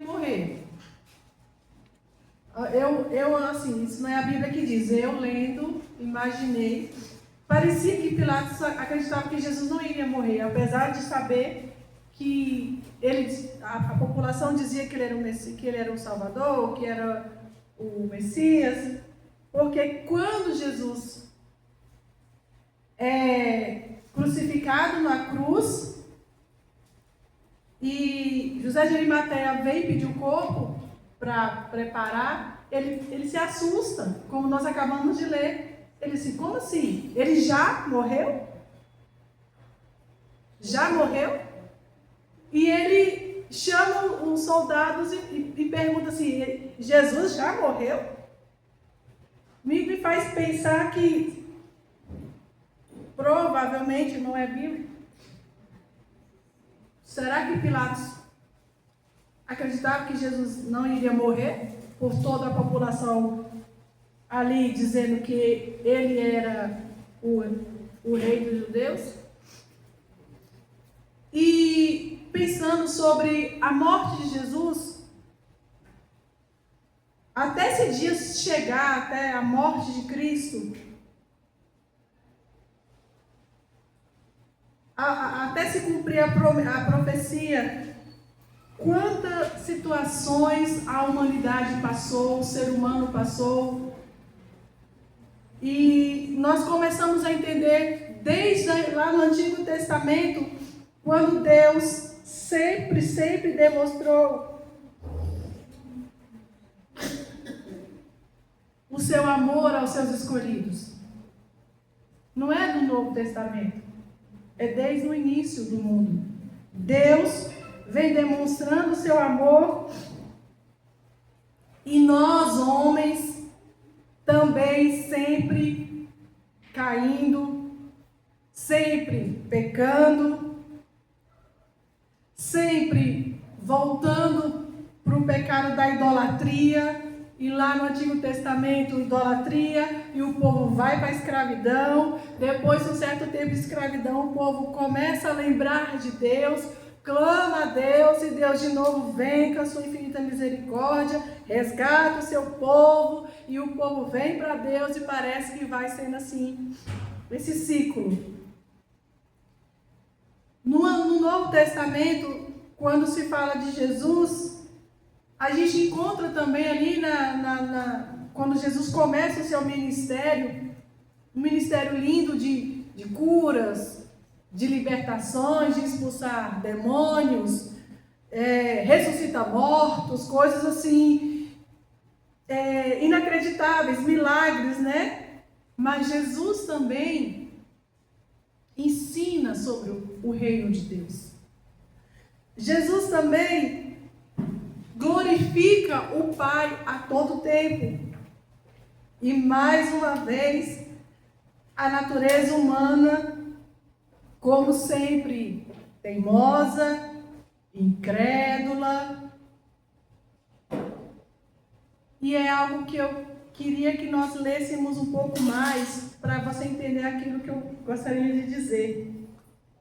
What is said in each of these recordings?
morrer. Assim, isso não é a Bíblia que diz. Eu lendo, imaginei. Parecia que Pilatos acreditava que Jesus não iria morrer, apesar de saber que a população dizia que ele era o Salvador, que era o Messias. Porque quando Jesus é crucificado na cruz e José de Arimateia vem pedir o corpo para preparar, ele se assusta, como nós acabamos de ler. Ele disse, como assim? Ele já morreu? Já morreu? E ele chama os soldados e pergunta assim, Jesus já morreu? Me faz pensar que provavelmente não é bíblico. Será que Pilatos acreditava que Jesus não iria morrer por toda a população ali dizendo que ele era o rei dos judeus? E pensando sobre a morte de Jesus, até esse dia chegar, até a morte de Cristo, até se cumprir a profecia, quantas situações a humanidade passou, o ser humano passou. E nós começamos a entender, desde lá no Antigo Testamento, quando Deus sempre demonstrou o seu amor aos seus escolhidos. Não é do Novo Testamento, é desde o início do mundo. Deus vem demonstrando o seu amor e nós, homens, também sempre caindo, sempre pecando, sempre voltando para o pecado da idolatria. E lá no Antigo Testamento, idolatria, e o povo vai para a escravidão. Depois de um certo tempo de escravidão, o povo começa a lembrar de Deus, clama a Deus, e Deus de novo vem com a sua infinita misericórdia, resgata o seu povo, e o povo vem para Deus, e parece que vai sendo assim, esse ciclo. No Novo Testamento, quando se fala de Jesus, a gente encontra também ali, quando Jesus começa o seu ministério, um ministério lindo de curas, de libertações, de expulsar demônios, ressuscitar mortos, coisas assim, inacreditáveis, milagres, né? Mas Jesus também ensina sobre o reino de Deus. Jesus também glorifica o Pai a todo tempo. E mais uma vez, a natureza humana, como sempre, teimosa, incrédula. E é algo que eu queria que nós lêssemos um pouco mais, para você entender aquilo que eu gostaria de dizer.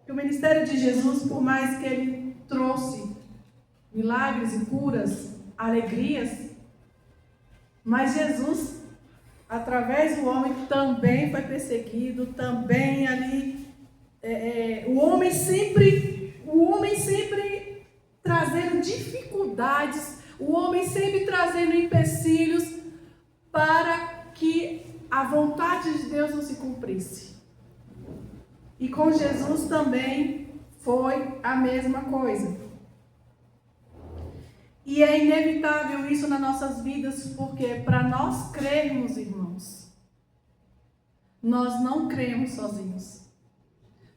Que o ministério de Jesus, por mais que ele trouxe milagres e curas, alegrias, mas Jesus, através do homem, também foi perseguido, também ali, o homem sempre trazendo dificuldades, o homem sempre trazendo empecilhos para que a vontade de Deus não se cumprisse. E com Jesus também foi a mesma coisa. E é inevitável isso nas nossas vidas, porque para nós crermos, irmãos, nós não cremos sozinhos.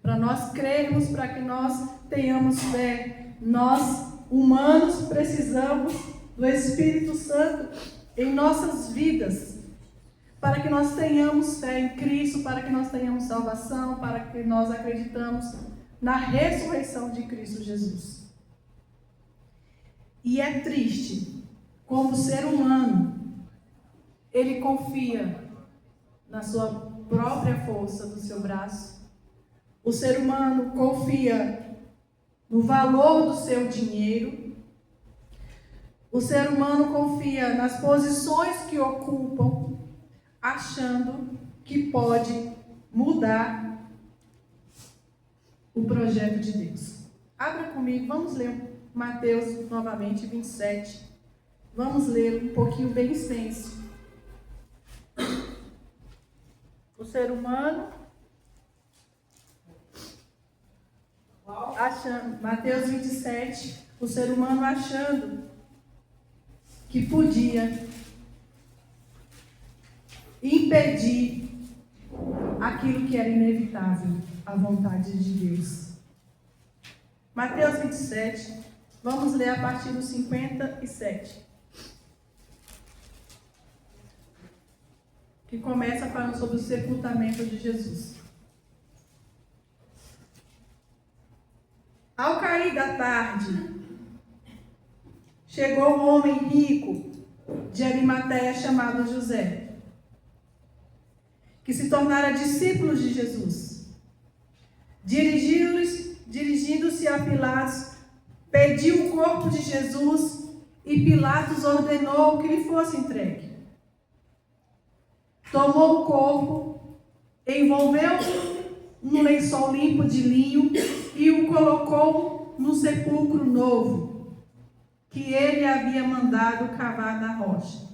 Para nós crermos, para que nós tenhamos fé, nós, humanos, precisamos do Espírito Santo em nossas vidas, para que nós tenhamos fé em Cristo, para que nós tenhamos salvação, para que nós acreditamos na ressurreição de Cristo Jesus. E é triste, como ser humano, ele confia na sua própria força do seu braço. O ser humano confia no valor do seu dinheiro. O ser humano confia nas posições que ocupam, achando que pode mudar o projeto de Deus. Abra comigo, vamos ler Mateus novamente, 27. Vamos ler um pouquinho bem extenso. O ser humano achando, Mateus 27, o ser humano achando que podia impedir aquilo que era inevitável, a vontade de Deus. Mateus 27, vamos ler a partir do 57. Que começa falando sobre o sepultamento de Jesus. Ao cair da tarde, chegou um homem rico de Arimateia chamado José, que se tornara discípulo de Jesus. Dirigindo-se a Pilatos, pediu o corpo de Jesus e Pilatos ordenou que lhe fosse entregue. Tomou o corpo, envolveu-o num lençol limpo de linho e o colocou no sepulcro novo, que ele havia mandado cavar na rocha.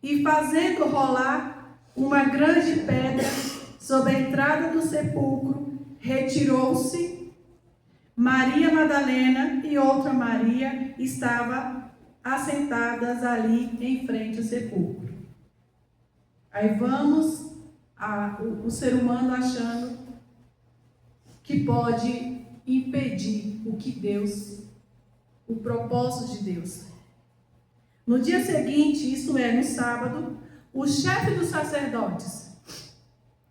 E fazendo rolar uma grande pedra sobre a entrada do sepulcro, retirou-se. Maria Madalena e outra Maria estavam assentadas ali em frente ao sepulcro. Aí vamos o ser humano achando que pode impedir o propósito de Deus. No dia seguinte, isto é, no sábado, o chefe dos sacerdotes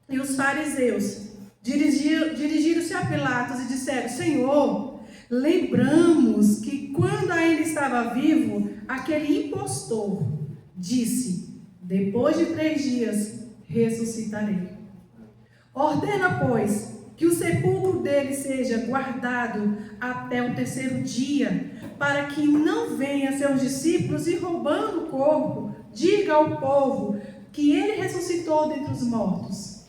e os fariseus dirigiram-se a Pilatos e disseram: Senhor, lembramos que quando ainda estava vivo, aquele impostor disse: depois de 3 dias ressuscitarei. Ordena, pois, que o sepulcro dele seja guardado até o 3º dia, para que não venham seus discípulos e, roubando o corpo, diga ao povo que ele ressuscitou dentre os mortos.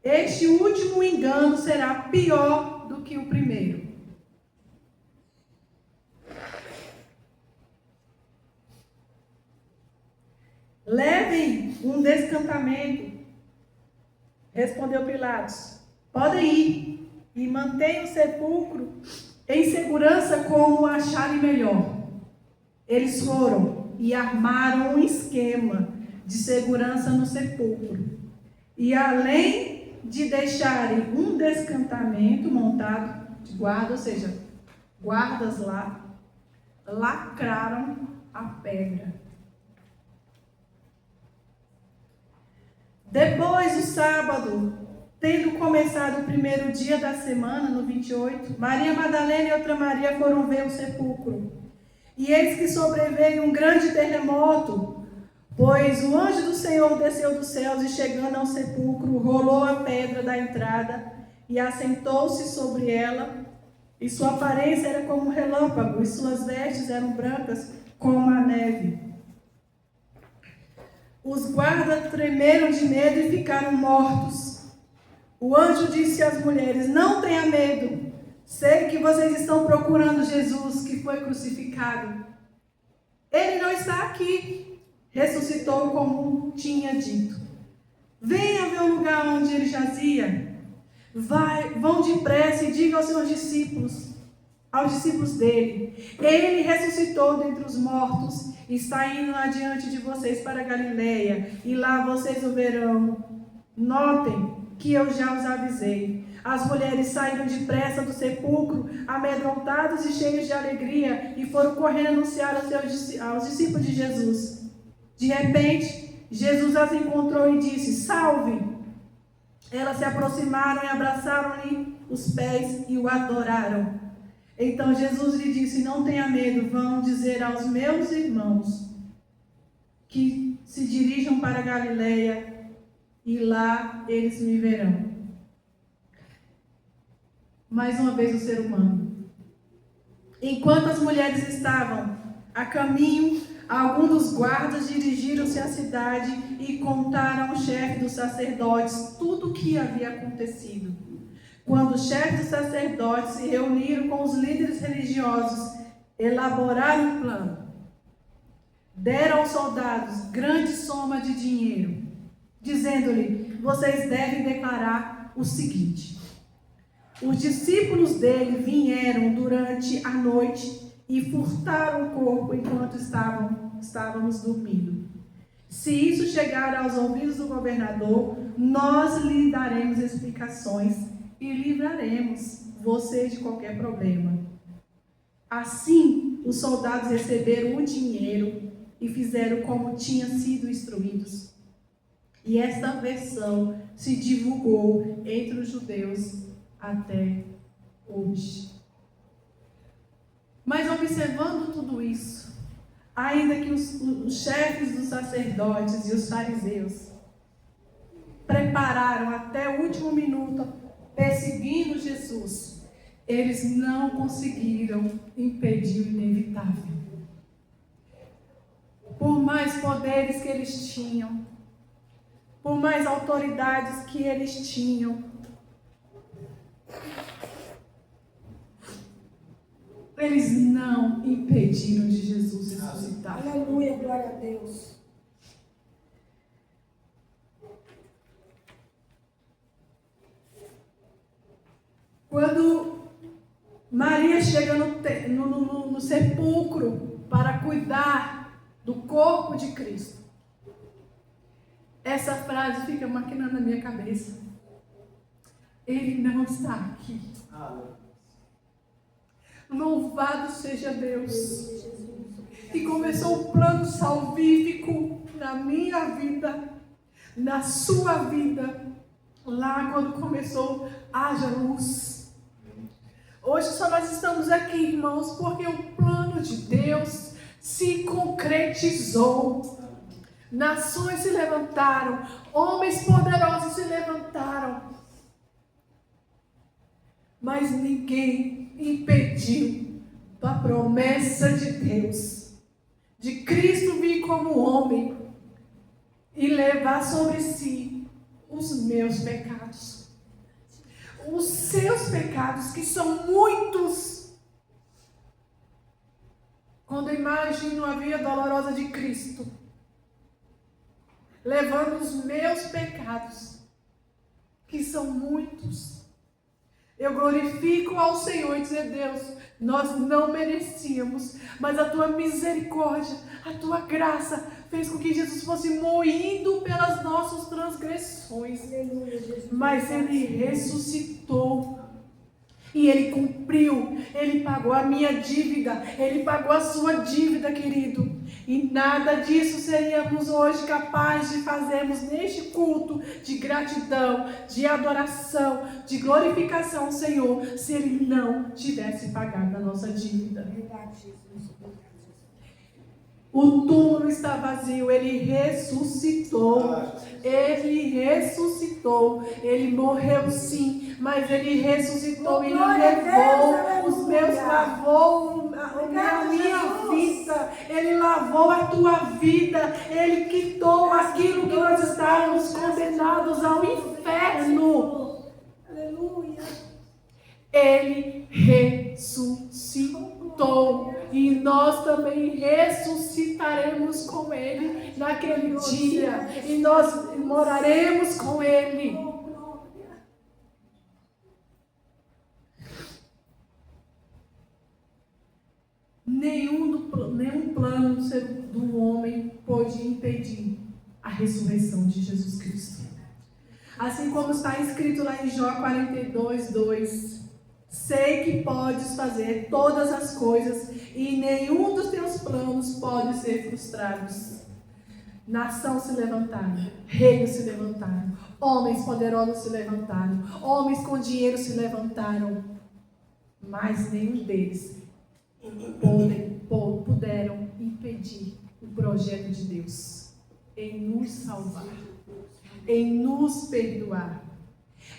Este último engano será pior do que o primeiro. Levem um descantamento, respondeu Pilatos. Podem ir e mantenham o sepulcro em segurança como acharem melhor. Eles foram e armaram um esquema de segurança no sepulcro. E além de deixarem um descantamento montado de guarda, ou seja, guardas lá, lacraram a pedra. Depois do sábado, tendo começado o 1º dia da semana, no 28, Maria Madalena e outra Maria foram ver o sepulcro. E eis que sobreveio um grande terremoto, pois o anjo do Senhor desceu dos céus e, chegando ao sepulcro, rolou a pedra da entrada e assentou-se sobre ela. E sua aparência era como um relâmpago, e suas vestes eram brancas como a neve. Os guardas tremeram de medo e ficaram mortos. O anjo disse às mulheres: não tenha medo, sei que vocês estão procurando Jesus, que foi crucificado. Ele não está aqui, ressuscitou como tinha dito. Venha ver o lugar onde ele jazia. Vão depressa e digam aos seus discípulos, aos discípulos dele: ele ressuscitou dentre os mortos, está indo adiante de vocês para Galileia, e lá vocês o verão. Notem que eu já os avisei. As mulheres saíram depressa do sepulcro, amedrontados e cheios de alegria, e foram correndo anunciar aos discípulos de Jesus. De repente, Jesus as encontrou e disse: salve! Elas se aproximaram e abraçaram-lhe os pés e o adoraram. Então Jesus lhe disse: não tenha medo, vão dizer aos meus irmãos que se dirijam para Galileia, e lá eles me verão. Mais uma vez o ser humano. Enquanto as mulheres estavam A caminho, alguns dos guardas dirigiram-se à cidade e contaram ao chefe dos sacerdotes tudo o que havia acontecido. Quando os chefes dos sacerdotes se reuniram com os líderes religiosos, elaboraram um plano. Deram aos soldados grande soma de dinheiro, dizendo-lhe: vocês devem declarar o seguinte: os discípulos dele vieram durante a noite e furtaram o corpo enquanto estávamos dormindo. Se isso chegar aos ouvidos do governador, nós lhe daremos explicações e livraremos você de qualquer problema. Assim, os soldados receberam o dinheiro e fizeram como tinham sido instruídos. E esta versão se divulgou entre os judeus até hoje. Mas observando tudo isso, ainda que os chefes dos sacerdotes e os fariseus prepararam até o último minuto perseguindo Jesus, eles não conseguiram impedir o inevitável. Por mais poderes que eles tinham, por mais autoridades que eles tinham, eles não impediram de Jesus ressuscitar. Aleluia, glória a Deus. Quando Maria chega no sepulcro para cuidar do corpo de Cristo, essa frase fica maquinando na minha cabeça. Ele não está aqui. Louvado seja Deus. E começou um plano salvífico na minha vida, na sua vida, lá quando começou haja luz. Hoje só nós estamos aqui, irmãos, porque o plano de Deus se concretizou. Nações se levantaram, homens poderosos se levantaram, mas ninguém impediu a promessa de Deus, de Cristo vir como homem e levar sobre si os meus pecados, os seus pecados, que são muitos. Quando eu imagino a vida dolorosa de Cristo, levando os meus pecados, que são muitos, eu glorifico ao Senhor e dizer: Deus, nós não merecíamos, mas a tua misericórdia, a tua graça fez com que Jesus fosse moído pelas nossas transgressões. Mas ele ressuscitou. E ele cumpriu, ele pagou a minha dívida, ele pagou a sua dívida, querido. E nada disso seríamos hoje capazes de fazermos neste culto de gratidão, de adoração, de glorificação ao Senhor, se ele não tivesse pagado a nossa dívida. O túmulo está vazio, ele ressuscitou. Ele ressuscitou. Ele morreu sim, mas ele ressuscitou. Ele levou os meus, lavou a minha vida. Ele lavou a tua vida. Ele quitou aquilo que nós estávamos condenados ao inferno. Aleluia. Ele ressuscitou. E nós também ressuscitaremos com ele naquele dia. E nós moraremos com ele. Nenhum plano do homem pôde impedir a ressurreição de Jesus Cristo. Assim como está escrito lá em Jó 42:2. Sei que podes fazer todas as coisas e nenhum dos teus planos pode ser frustrado. Nação se levantaram, reinos se levantaram, homens poderosos se levantaram, homens com dinheiro se levantaram, mas nenhum deles puderam impedir o projeto de Deus em nos salvar, em nos perdoar.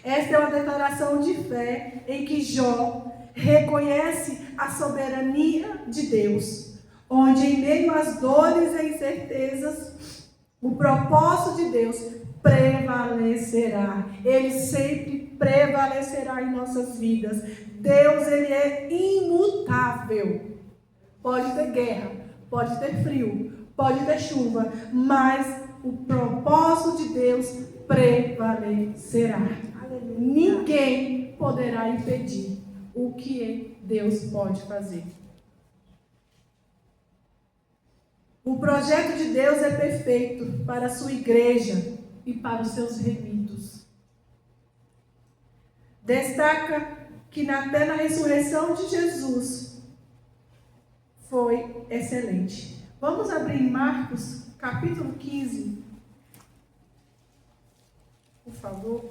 Esta é uma declaração de fé em que Jó reconhece a soberania de Deus, onde em meio às dores e incertezas, o propósito de Deus prevalecerá. Ele sempre prevalecerá em nossas vidas. Deus, ele é imutável. Pode ter guerra, pode ter frio, pode ter chuva, mas o propósito de Deus prevalecerá. Aleluia. Ninguém poderá impedir o que Deus pode fazer. O projeto de Deus é perfeito para a sua igreja e para os seus remidos. Destaca que até na ressurreição de Jesus foi excelente. Vamos abrir em Marcos, capítulo 15. Por favor.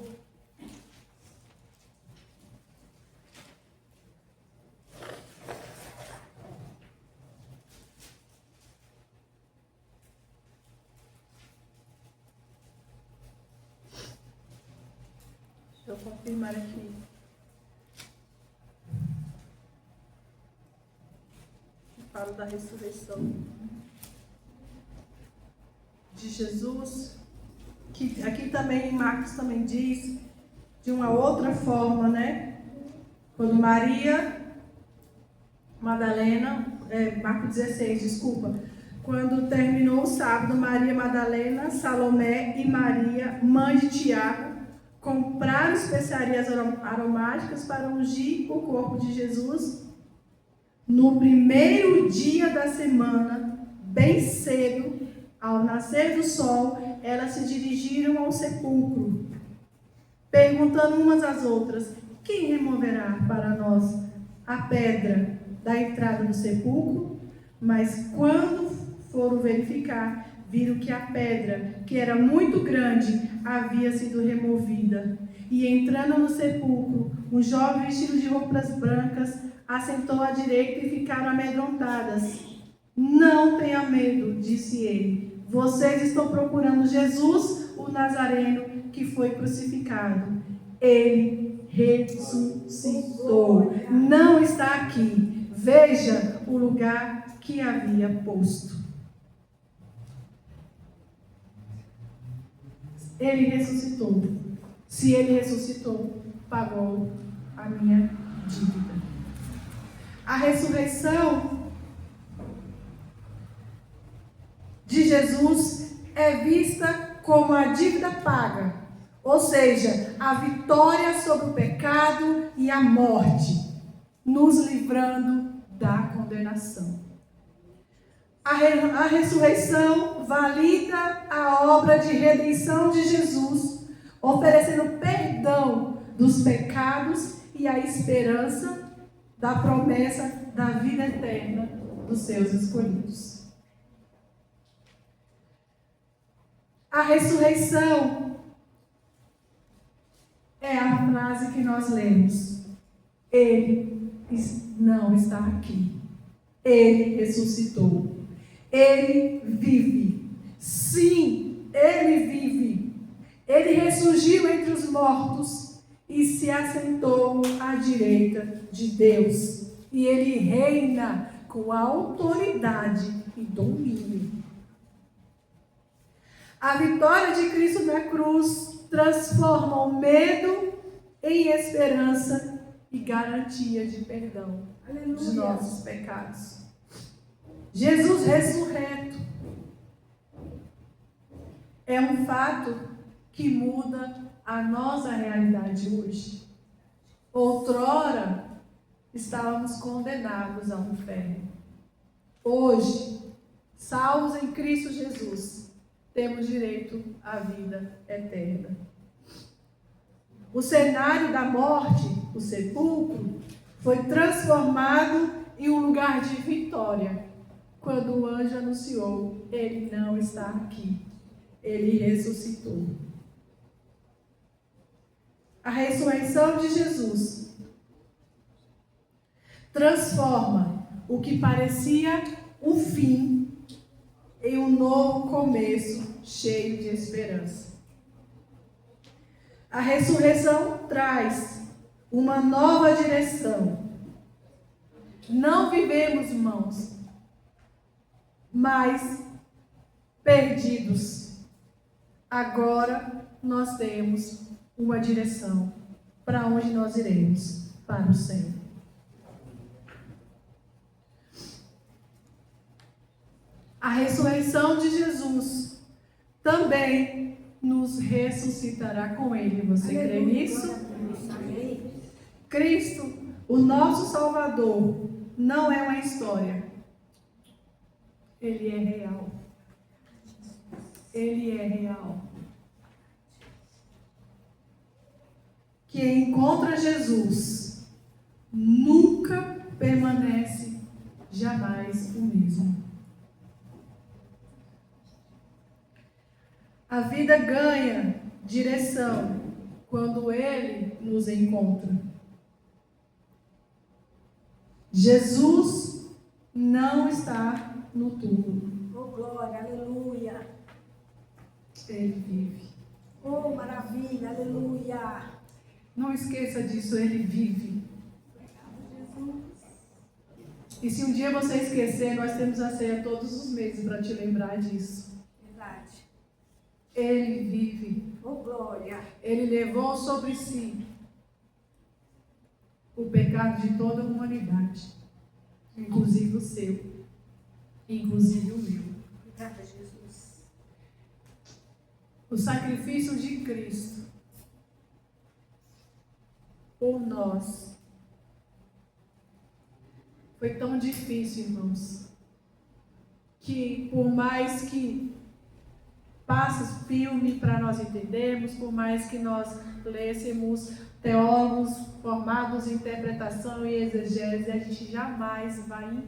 Deixa eu confirmar aqui. Falo da ressurreição de Jesus, que aqui também em Marcos também diz de uma outra forma, né? Quando Maria Madalena, Marcos 16, desculpa, quando terminou o sábado, Maria Madalena, Salomé e Maria, mãe de Tiago, compraram especiarias aromáticas para ungir o corpo de Jesus. No primeiro dia da semana, bem cedo, ao nascer do sol, elas se dirigiram ao sepulcro, perguntando umas às outras: quem removerá para nós a pedra da entrada do sepulcro? Mas quando foram verificar, viram que a pedra, que era muito grande, havia sido removida. E entrando no sepulcro, um jovem vestido de roupas brancas assentou à direita e ficaram amedrontadas. Não tenha medo, disse ele. Vocês estão procurando Jesus, o Nazareno, que foi crucificado. Ele ressuscitou. Não está aqui. Veja o lugar que havia posto. Ele ressuscitou. Se ele ressuscitou, pagou a minha dívida. A ressurreição de Jesus é vista como a dívida paga, ou seja, a vitória sobre o pecado e a morte, nos livrando da condenação. A ressurreição valida a obra de redenção de Jesus, oferecendo perdão dos pecados e a esperança da promessa da vida eterna dos seus escolhidos. A ressurreição é a frase que nós lemos. Ele não está aqui. Ele ressuscitou. Ele vive. Sim, ele vive. Ele ressurgiu entre os mortos e se assentou à direita de Deus. E ele reina com autoridade e domínio. A vitória de Cristo na cruz transforma o medo em esperança e garantia de perdão dos nossos pecados. Jesus ressurreto é um fato que muda a nossa realidade hoje. Outrora, estávamos condenados ao inferno. Hoje, salvos em Cristo Jesus, temos direito à vida eterna. O cenário da morte, o sepulcro, foi transformado em um lugar de vitória, quando o anjo anunciou: ele não está aqui, ele ressuscitou. A ressurreição de Jesus transforma o que parecia um fim em um novo começo cheio de esperança. A ressurreição traz uma nova direção. Não vivemos, irmãos, mas perdidos. Agora nós temos uma direção. Para onde nós iremos? Para o céu. A ressurreição de Jesus também nos ressuscitará com Ele. Você crê nisso? Cristo, o nosso Salvador, não é uma história. Ele é real. Ele é real. Quem encontra Jesus nunca permanece jamais o mesmo. A vida ganha direção quando Ele nos encontra. Jesus não está no túmulo. Oh, glória, aleluia. Ele vive. Oh, maravilha, aleluia. Não esqueça disso, Ele vive. E se um dia você esquecer, nós temos a ceia todos os meses para te lembrar disso. Verdade. Ele vive. Oh, glória. Ele levou sobre si o pecado de toda a humanidade, inclusive o seu, inclusive o meu. Obrigada, Jesus. O sacrifício de Cristo por nós foi tão difícil, irmãos, que por mais que passe filme para nós entendermos, por mais que nós lêssemos teólogos formados em interpretação e exegese, a gente jamais vai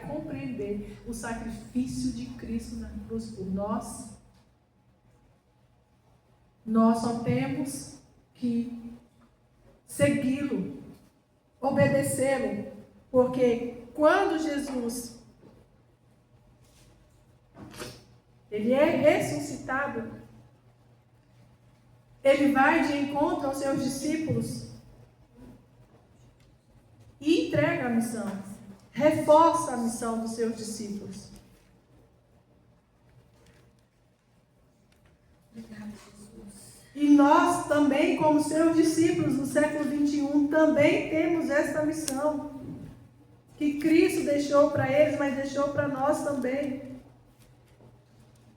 compreender o sacrifício de Cristo na cruz por nós. Nós só temos que segui-lo, obedecê-lo, porque quando Jesus ele é ressuscitado, ele vai de encontro aos seus discípulos e entrega a missão, reforça a missão dos seus discípulos. E nós também, como seus discípulos no século 21, também temos esta missão que Cristo deixou para eles, mas deixou para nós também.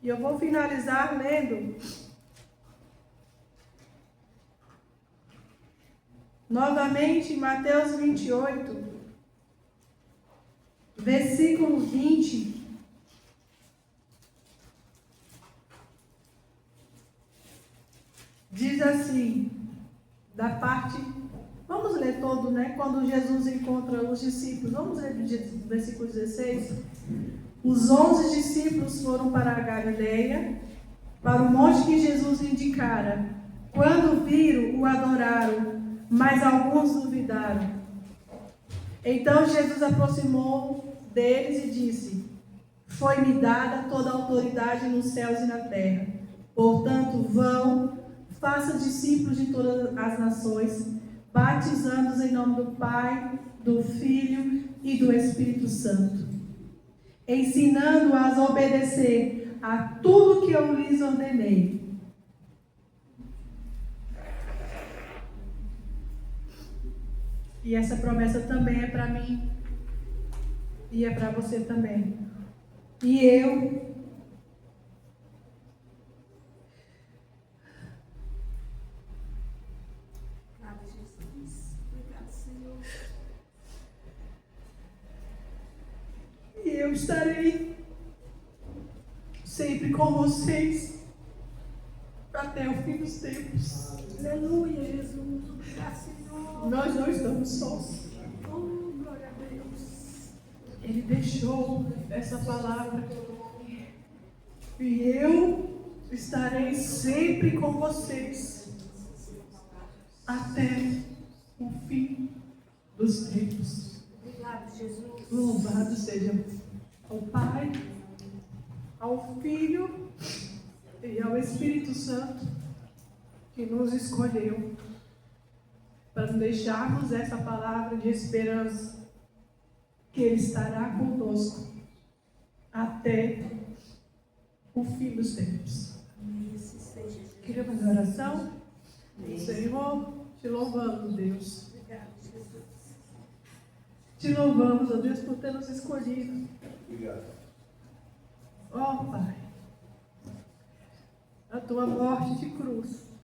E eu vou finalizar lendo novamente Mateus 28, versículo 20. Diz assim, da parte, vamos ler todo, né? Quando Jesus encontra os discípulos, vamos ler do versículo 16. Os 11 discípulos foram para a Galileia, para o monte que Jesus indicara. Quando viram, o adoraram, mas alguns duvidaram. Então Jesus aproximou deles e disse: foi-me dada toda a autoridade nos céus e na terra. Portanto, vão, façam discípulos de todas as nações, batizando-os em nome do Pai, do Filho e do Espírito Santo, ensinando-as a obedecer a tudo que eu lhes ordenei. E essa promessa também é para mim e é para você também. E eu estarei sempre com vocês até o fim dos tempos. Aleluia, Jesus. Obrigado, Senhor. Nós não estamos sós. Oh, glória a Deus. Ele deixou essa palavra. E eu estarei sempre com vocês até o fim dos tempos. Obrigado, Jesus. Louvado seja ao Pai, ao Filho e ao Espírito Santo, que nos escolheu para deixarmos essa palavra de esperança, que Ele estará conosco até o fim dos tempos. Esse seja Jesus. Queria fazer oração? Senhor, te louvamos, Deus. Obrigado, Jesus. Te louvamos, ó Deus, por ter nos escolhido. Obrigado. Ó Pai, a tua morte de cruz